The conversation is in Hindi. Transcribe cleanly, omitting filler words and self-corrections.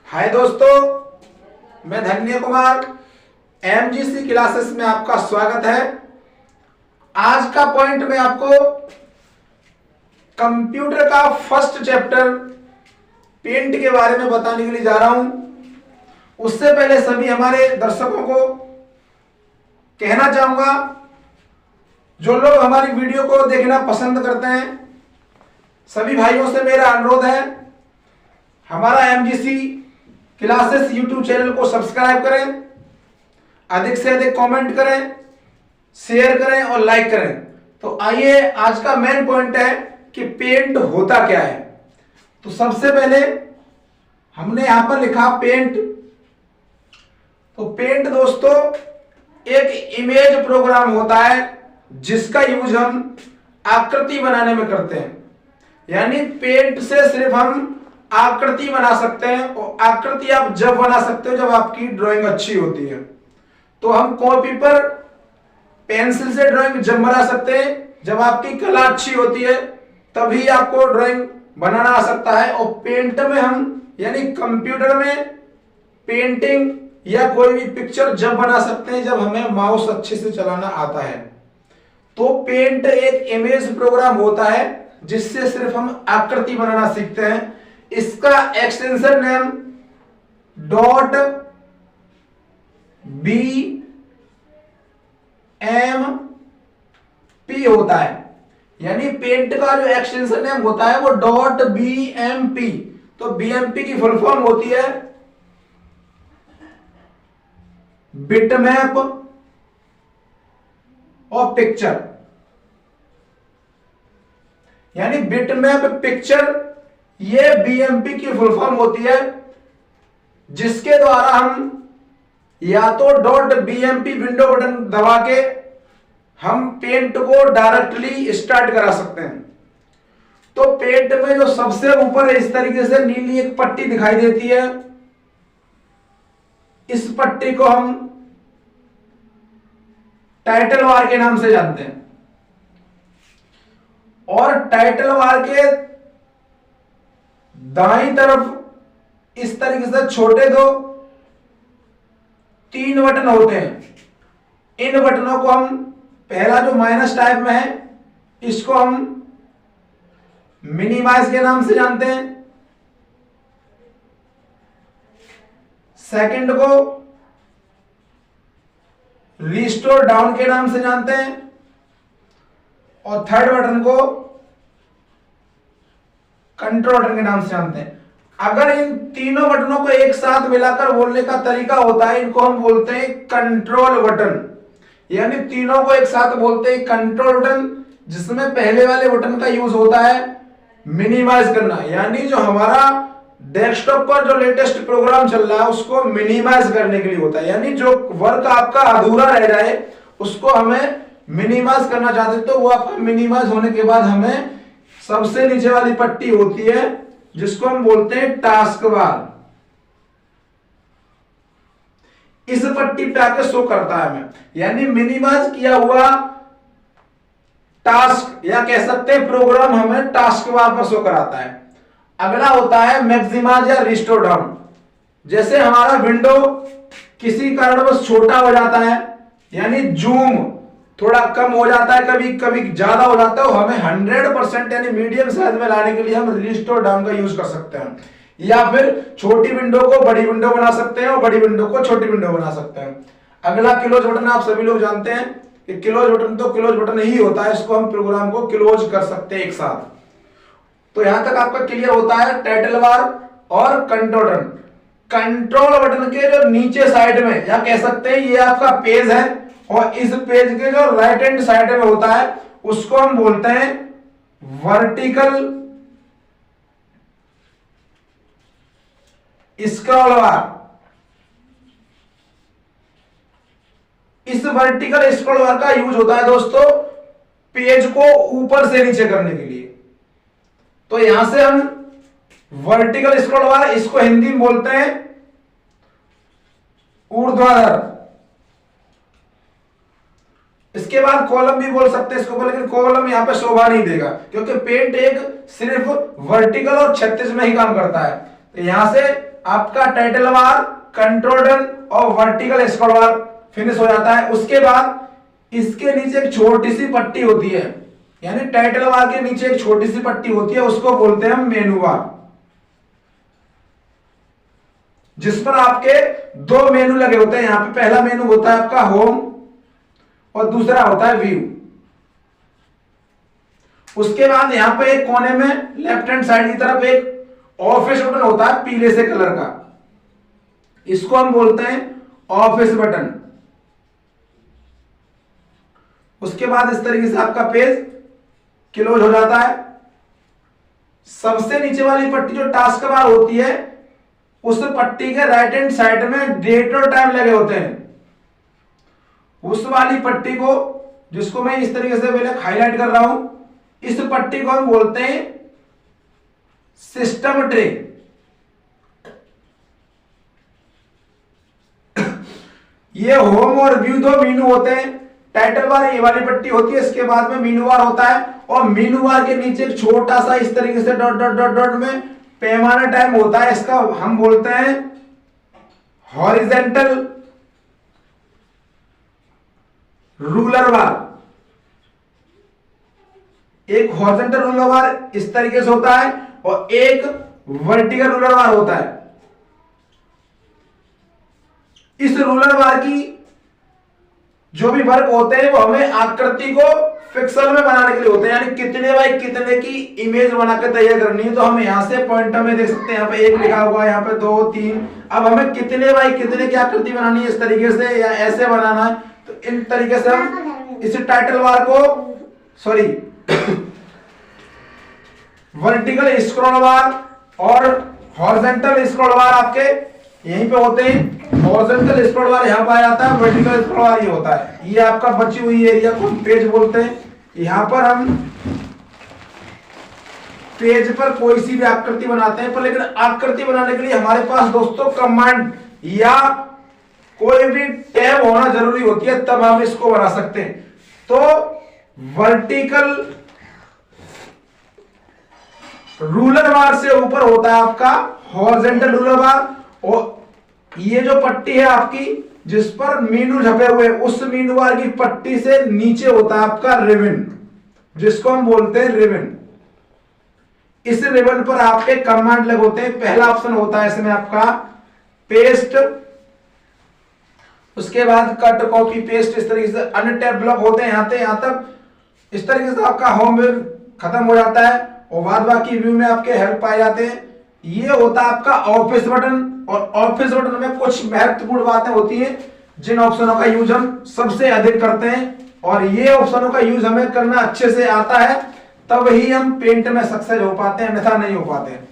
हाय दोस्तों, मैं धन्य कुमार एमजीसी क्लासेस में आपका स्वागत है। आज का पॉइंट मैं आपको कंप्यूटर का फर्स्ट चैप्टर पेंट के बारे में बताने के लिए जा रहा हूं। उससे पहले सभी हमारे दर्शकों को कहना चाहूंगा, जो लोग हमारी वीडियो को देखना पसंद करते हैं, सभी भाइयों से मेरा अनुरोध है, हमारा एमजीसी क्लासेस यूट्यूब चैनल को सब्सक्राइब करें, अधिक से अधिक कमेंट करें, शेयर करें और लाइक करें। तो आइए, आज का मेन पॉइंट है कि पेंट होता क्या है। तो सबसे पहले हमने यहां पर लिखा पेंट। तो पेंट दोस्तों एक इमेज प्रोग्राम होता है जिसका यूज हम आकृति बनाने में करते हैं। यानी पेंट से सिर्फ हम आकृति बना सकते हैं, और आकृति आप जब बना सकते हो जब आपकी ड्राइंग अच्छी होती है। तो हम कॉपी पर पेंसिल से ड्राइंग जब बना सकते हैं जब आपकी कला अच्छी होती है, तभी आपको ड्राइंग बनाना आ सकता है। और पेंट में हम यानी कंप्यूटर में पेंटिंग या कोई भी पिक्चर जब बना सकते हैं जब हमें माउस अच्छे से चलाना आता है। तो पेंट एक इमेज प्रोग्राम होता है जिससे सिर्फ हम आकृति बनाना सीखते हैं। इसका एक्सटेंशन नेम .bmp होता है। यानी पेंट का जो एक्सटेंशन नेम होता है वो .bmp। तो bmp की फुल फॉर्म होती है बिटमैप और पिक्चर। यानी बिटमैप पिक्चर ये बीएमपी की फुल फॉर्म होती है, जिसके द्वारा हम या तो .bmp विंडो बटन दबा के हम पेंट को डायरेक्टली स्टार्ट करा सकते हैं। तो पेंट में जो सबसे ऊपर इस तरीके से नीली एक पट्टी दिखाई देती है, इस पट्टी को हम टाइटल बार के नाम से जानते हैं। और टाइटल बार के दाईं तरफ इस तरीके से छोटे दो 3 बटन होते हैं। इन बटनों को हम, पहला जो माइनस टाइप में है, इसको हम मिनिमाइज के नाम से जानते हैं। सेकंड को रिस्टोर डाउन के नाम से जानते हैं। और थर्ड बटन को कंट्रोल बटन के नाम से जानते हैं। अगर इन तीनों बटनों को एक साथ मिलाकर बोलने का तरीका होता है, इनको हम बोलते हैं कंट्रोल बटन। यानी तीनों को एक साथ बोलते हैं कंट्रोल बटन, जिसमें पहले वाले बटन का यूज होता है मिनिमाइज करना। यानी जो हमारा डेस्कटॉप पर जो लेटेस्ट प्रोग्राम चल रहा है उसको मिनिमाइज करने के लिए होता है। यानी जो वर्क आपका अधूरा रह जाए उसको हमें मिनिमाइज करना चाहते हैं, तो वो आपका मिनिमाइज होने के बाद हमें सबसे नीचे वाली पट्टी होती है जिसको हम बोलते हैं टास्क बार। इस पट्टी पे आके शो करता है हमें। यानी मिनिमाइज किया हुआ टास्क या कह सकते हैं प्रोग्राम हमें टास्क बार पर शो कराता है। अगला होता है मैक्सिमाइज या रिस्टोर डाउन। जैसे हमारा विंडो किसी कारणवश छोटा हो जाता है, यानी जूम थोड़ा कम हो जाता है, कभी कभी ज्यादा हो जाता है, हमें 100% यानी मीडियम साइज में लाने के लिए हम रिस्टोर डाउन का यूज कर सकते हैं। या फिर छोटी विंडो को बड़ी विंडो बना सकते हैं और बड़ी विंडो को छोटी विंडो बना सकते हैं। अगला क्लोज बटन, आप सभी लोग जानते हैं कि क्लोज बटन तो क्लोज बटन ही होता है, इसको हम प्रोग्राम को क्लोज कर सकते हैं एक साथ। तो यहां तक आपका क्लियर होता है टाइटल बार और कंट्रोल बटन। कंट्रोल बटन के जो नीचे साइड में, या कह सकते हैं ये आपका पेज है, और इस पेज के जो राइट हैंड साइड में होता है उसको हम बोलते हैं वर्टिकल स्क्रॉल बार। इस वर्टिकल स्क्रॉल बार का यूज होता है दोस्तों पेज को ऊपर से नीचे करने के लिए। तो यहां से हम वर्टिकल स्क्रॉल बार, इसको हिंदी में बोलते हैं ऊर्ध्वाधर। इसके बाद कॉलम भी बोल सकते हैं इसको, लेकिन कॉलम यहां पे शोभा नहीं देगा क्योंकि पेंट एक सिर्फ वर्टिकल और क्षैतिज में ही काम करता है। तो यहां से आपका टाइटल बार, कंट्रोल डन और वर्टिकल स्क्रॉल बार फिनिश हो जाता है। उसके बाद इसके नीचे एक छोटी सी पट्टी होती है, यानी टाइटल बार के नीचे एक छोटी सी पट्टी होती है, उसको बोलते हैं हम मेनू बार, जिस पर आपके दो मेनू लगे होते हैं। यहां पे पहला मेनू होता है आपका होम और दूसरा होता है व्यू। उसके बाद यहां पे एक कोने में लेफ्ट हैंड साइड की तरफ एक ऑफिस बटन होता है पीले से कलर का, इसको हम बोलते हैं ऑफिस बटन। उसके बाद इस तरीके से आपका पेज क्लोज हो जाता है। सबसे नीचे वाली पट्टी जो टास्क बार होती है, उस पट्टी के राइट हैंड साइड में डेट और टाइम लगे होते हैं। उस वाली पट्टी को, जिसको मैं इस तरीके से पहले हाईलाइट कर रहा हूं, इस पट्टी को हम बोलते हैं सिस्टम ट्रे। ये होम और व्यू दो मीनू होते हैं। टाइटल बार ये वाली पट्टी होती है, इसके बाद में मीनू बार होता है, और मीनू बार के नीचे एक छोटा सा इस तरीके से डॉट डॉट डॉट डॉट में पैमाना टाइम होता है, इसका हम बोलते हैं हॉरिजेंटल रूलर बार। एक हॉरिजेंटल रूलर बार इस तरीके से होता है और एक वर्टिकल रूलर बार होता है। इस रूलर बार की जो भी वर्क होते हैं वो हमें आकृति को पिक्सल में बनाने के लिए होते हैं, यानी कितने बाई कितने की इमेज बना के तैयार करनी है। तो हम यहां से पॉइंटर में देख सकते हैं, यहाँ पे एक लिखा हुआ है, यहाँ पे 2 3। अब हमें कितने बाई कितने की आकृति बनानी है, इस तरीके से या ऐसे बनाना है, तो इन तरीके से हम इस टाइटल बार को वर्टिकल स्क्रॉल बार और हॉरिजॉन्टल स्क्रॉल बार आपके यहीं पे होते हैं। हॉरिजॉन्टल स्क्रॉल बार यहाँ पर आता है, वर्टिकल स्क्रॉल बार ये होता है। ये आपका बची हुई एरिया को पेज बोलते हैं। यहाँ पर हम पेज पर कोई सी भी आकृति बनाते हैं, पर लेकिन आकृति बनाने के लिए हमारे पास दोस्तों कमांड या कोई भी टैब होना जरूरी होती है, तब हम इसको बना सकते हैं। तो वर्टिकल रूलर बार से ऊपर होता है आपका हॉरिजॉन्टल रूलर बार, और ये जो पट्टी है आपकी जिस पर मीनू छपे हुए, उस मीनू बार की पट्टी से नीचे होता है आपका रिबन, जिसको हम बोलते हैं रिबन। इस रिबन पर आपके कमांड लगे होते हैं। पहला ऑप्शन होता है इसमें आपका पेस्ट, उसके बाद कट कॉपी पेस्ट, इस तरीके से अन्य टैब ब्लॉक होते हैं यहां तक। इस तरीके से आपका होम व्यू खत्म हो जाता है और बाद बाकी व्यू में आपके हेल्प पाए जाते हैं। ये होता है आपका ऑफिस बटन, और ऑफिस बटन में कुछ महत्वपूर्ण बातें होती हैं जिन ऑप्शनों का यूज हम सबसे अधिक करते हैं, और ये ऑप्शनों का यूज हमें करना अच्छे से आता है, तब ही हम पेंट में सक्सेस हो पाते हैं, अन्यथा नहीं हो पाते हैं।